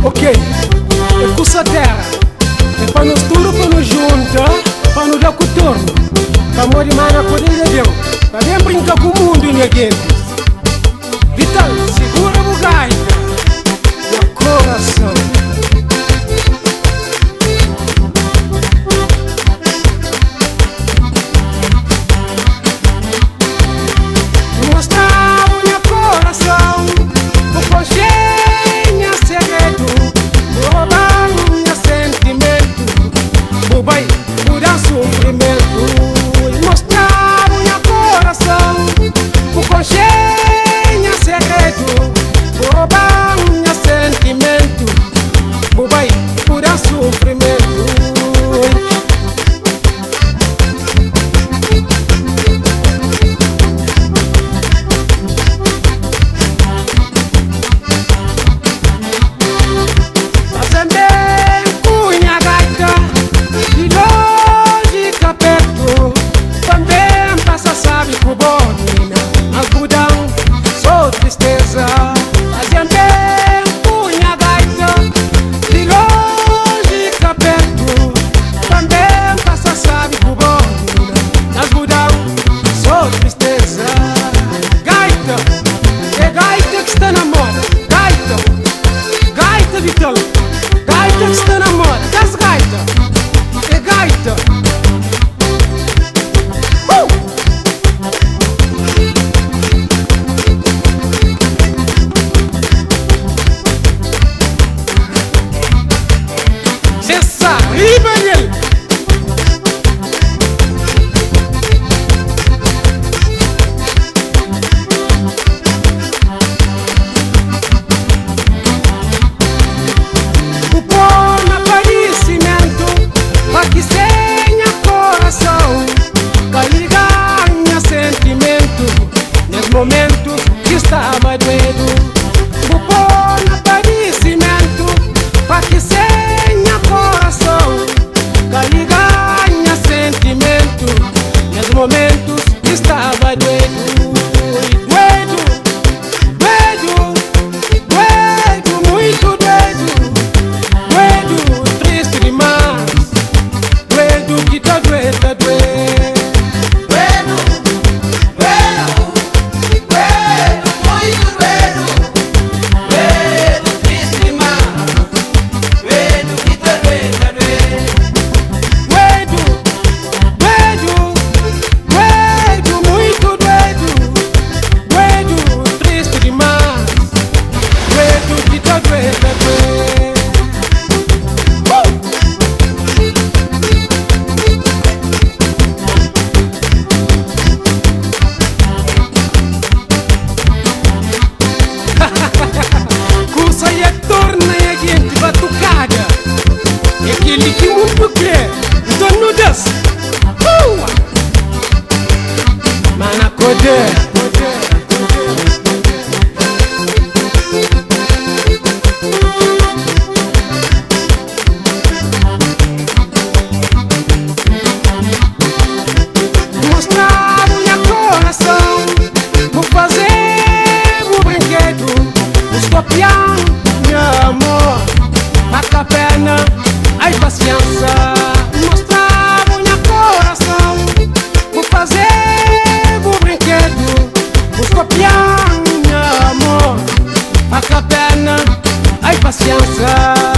Ok, é cussa terra, é para nós tudo, para nos juntar, para nos dar coturno, para morrer mais na poder de Deus, para nem brincar com o mundo e ninguém. Vital, segura o gaita, no coração. Gaita que está na moda, das gaita, é gaita. Cessa, riba nele. Momentos que estava doendo, vou pôr no aparecimento, para que senha coração, que ganha sentimento, nos momentos que estava doendo, doendo, doendo, doendo, muito doendo, doendo, triste demais, doendo que tá doendo, tá doendo. Aquele que o porque então não desce. Mana code. Mostrar minha coração, vou fazer o brinquedo, vou copiar meu amor, a perna. Ai, paciência, mostrar minha coração, vou fazer o brinquedo, vou copiar meu amor, a perna, ai, paciência.